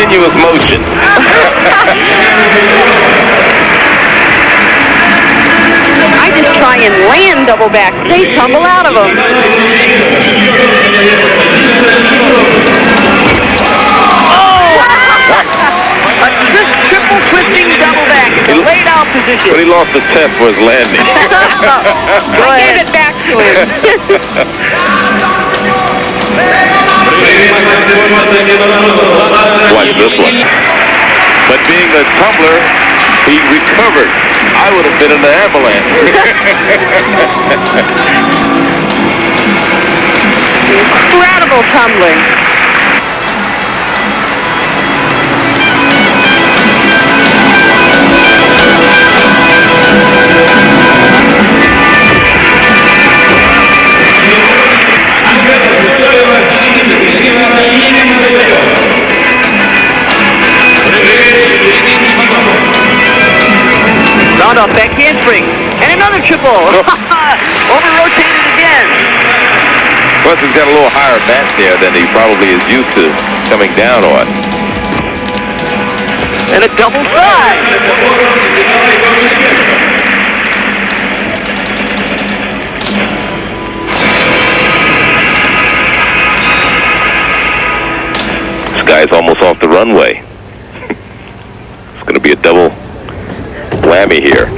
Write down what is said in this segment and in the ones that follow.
continuous motion. I just try and land double back. They tumble out of them. Just triple twisting double back. It's a laid out position. But he lost the test for his landing. I gave it back to him. Watch this one. But being a tumbler, he recovered. I would have been in the avalanche. Incredible tumbling. Found off back handspring. And another triple. Over-rotated again. Plus, he's got a little higher bat there than he probably is used to coming down on. And a double side. This guy's almost off the runway. It's going to be a double whammy here.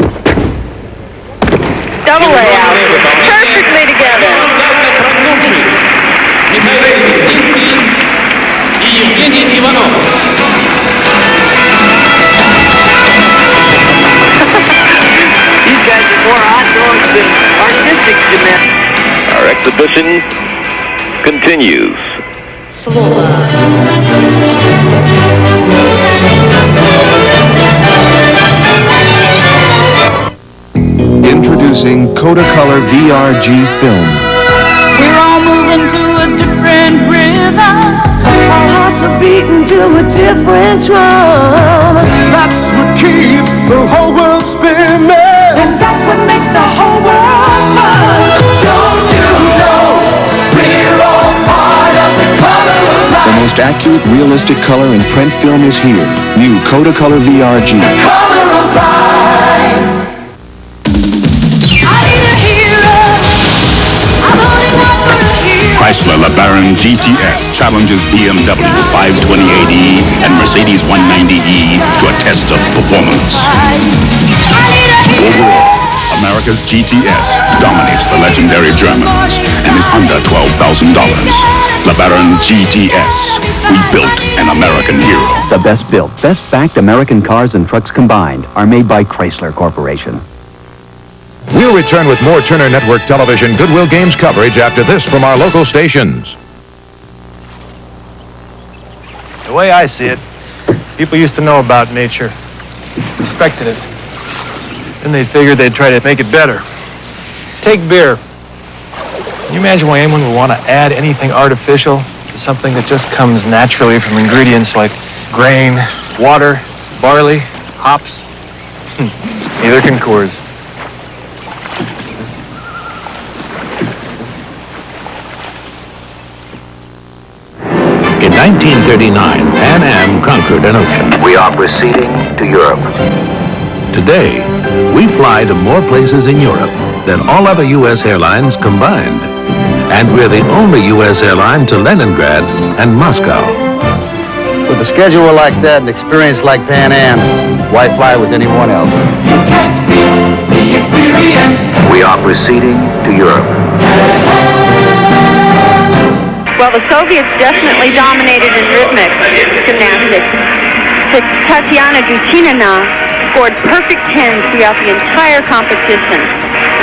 Double layout. Perfectly together. These guys are more outdoors than artistic gymnastics. Our exhibition continues. Introducing Kodacolor VRG film. We're all moving to a different rhythm. Our hearts are beating to a different drum. That's what keeps the whole world spinning. And that's what makes the whole world fun. Don't you know we're all part of the color of life? The most accurate, realistic color in print film is here. New Kodacolor VRG. The color of life. Chrysler LeBaron GTS challenges BMW 528e and Mercedes 190e to a test of performance. Goodwill, America's GTS, dominates the legendary Germans and is under $12,000. LeBaron GTS, we built an American hero. The best built, best backed American cars and trucks combined are made by Chrysler Corporation. We'll return with more Turner Network Television Goodwill Games coverage after this from our local stations. The way I see it, people used to know about nature, respected it. Then they figured they'd try to make it better. Take beer. Can you imagine why anyone would want to add anything artificial to something that just comes naturally from ingredients like grain, water, barley, hops? Neither can Coors. In 1939, Pan Am conquered an ocean. We are proceeding to Europe. Today, we fly to more places in Europe than all other U.S. airlines combined. And we're the only U.S. airline to Leningrad and Moscow. With a schedule like that and experience like Pan Am's, why fly with anyone else? You can't beat the experience. We are proceeding to Europe. Well, the Soviets definitely dominated in rhythmic gymnastics. Tatiana Duchinina scored perfect 10s throughout the entire competition.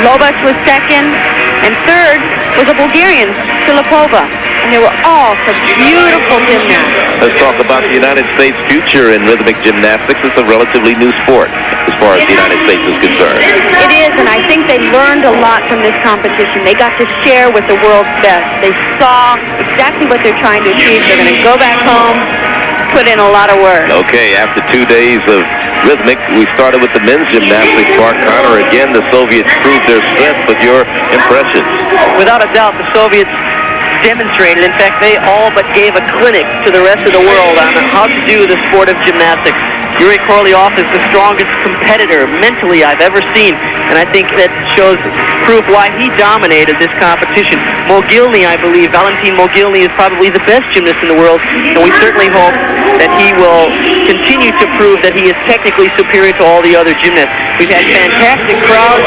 Lobas was second, and third was a Bulgarian, Filipova. And they were all such beautiful gymnasts. Let's talk about the United States' future in rhythmic gymnastics. It's a relatively new sport as far as the United States is concerned. It is, and I think they learned a lot from this competition. They got to share with the world's best. They saw exactly what they're trying to achieve. They're going to go back home, put in a lot of work. Okay, after 2 days of rhythmic, we started with the men's gymnastics. Bart Connor, again, the Soviets proved their strength, but your impressions? Without a doubt, the Soviets demonstrated. In fact, they all but gave a clinic to the rest of the world on how to do the sport of gymnastics. Yuri Korolyev is the strongest competitor mentally I've ever seen, and I think that shows proof why he dominated this competition. Mogilny, I believe, Valentin Mogilny is probably the best gymnast in the world, and we certainly hope that he will continue to prove that he is technically superior to all the other gymnasts. We've had fantastic crowds,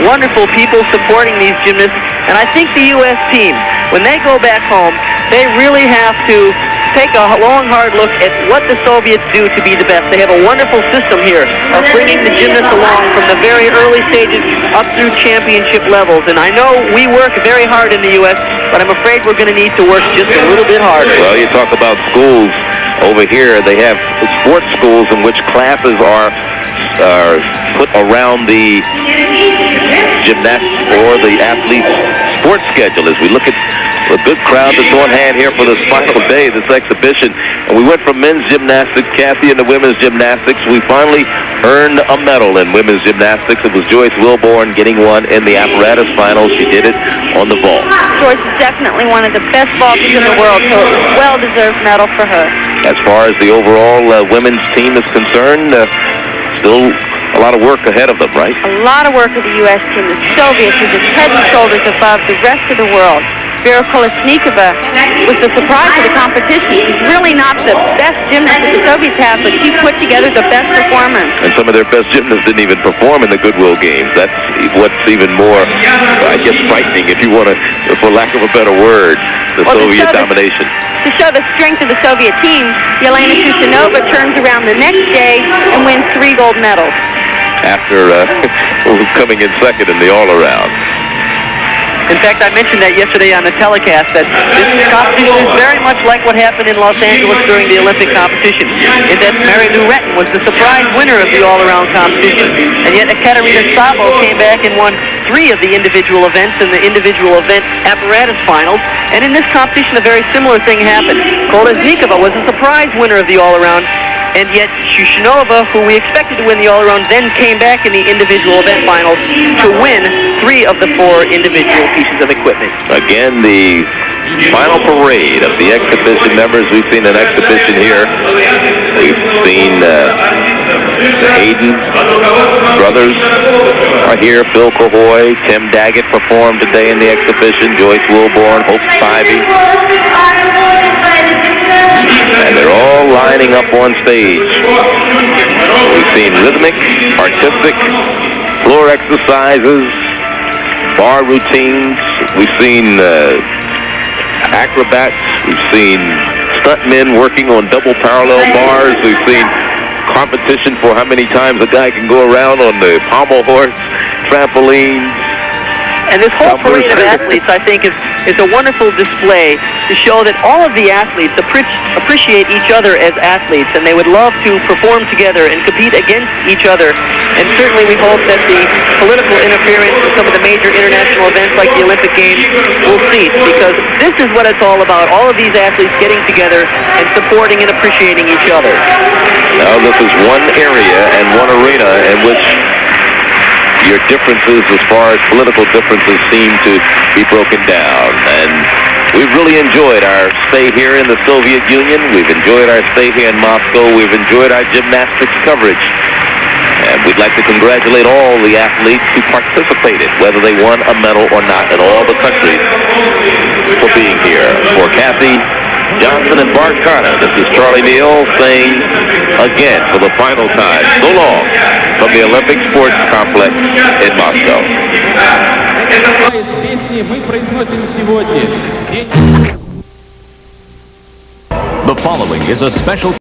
wonderful people supporting these gymnasts, and I think the U.S. team, when they go back home, they really have to take a long, hard look at what the Soviets do to be the best. They have a wonderful system here of bringing the gymnasts along from the very early stages up through championship levels. And I know we work very hard in the U.S., but I'm afraid we're going to need to work just a little bit harder. Well, you talk about schools. Over here, they have sports schools in which classes are put around the gymnastics or the athlete's sports schedule. As we look at a good crowd that's on hand here for this final day, this exhibition. And we went from men's gymnastics, Kathy, into women's gymnastics. We finally earned a medal in women's gymnastics. It was Joyce Wilborn getting one in the apparatus finals. She did it on the vault. Joyce is definitely one of the best vaulters in the world, so it was a well-deserved medal for her. As far as the overall women's team is concerned, still a lot of work ahead of them, right? A lot of work with the U.S. team. The Soviets are just head and shoulders above the rest of the world. Vera Kolesnikova was the surprise of the competition. She's really not the best gymnast that the Soviets have, but she put together the best performance. And some of their best gymnasts didn't even perform in the Goodwill games. That's what's even more, I guess, frightening, if you want to, for lack of a better word, the Soviet domination. To show the strength of the Soviet team, Yelena Shushanova turns around the next day and wins 3 gold medals. After coming in second in the all-around. In fact, I mentioned that yesterday on the telecast, that this competition is very much like what happened in Los Angeles during the Olympic competition, in that Mary Lou Retton was the surprise winner of the all-around competition, and yet Ekaterina Sabo came back and won 3 of the individual events in the individual event apparatus finals, and in this competition a very similar thing happened. Kolesnikova was a surprise winner of the all-around, and yet Shushanova, who we expected to win the all-around, then came back in the individual event finals to win 3 of the 4 individual pieces of equipment. Again, the final parade of the exhibition members. We've seen an exhibition here. We've seen the Hayden brothers are here. Phil Cahoy, Tim Daggett performed today in the exhibition. Joyce Wilborn, Hope Spivey. And they're all lining up on stage. We've seen rhythmic, artistic, floor exercises, bar routines. We've seen acrobats. We've seen stuntmen working on double parallel bars. We've seen competition for how many times a guy can go around on the pommel horse, trampolines. And this whole parade of athletes, I think, is a wonderful display to show that all of the athletes appreciate each other as athletes, and they would love to perform together and compete against each other. And certainly we hope that the political interference in some of the major international events like the Olympic Games will cease, because this is what it's all about, all of these athletes getting together and supporting and appreciating each other. Now this is one area and one arena in which your differences as far as political differences seem to be broken down. And we've really enjoyed our stay here in the Soviet Union. We've enjoyed our stay here in Moscow. We've enjoyed our gymnastics coverage. And we'd like to congratulate all the athletes who participated, whether they won a medal or not, in all the countries for being here. For Kathy Johnson and Bart Carter, this is Charlie Neal saying again for the final time, so long from the Olympic Sports Complex in Moscow. The following is a special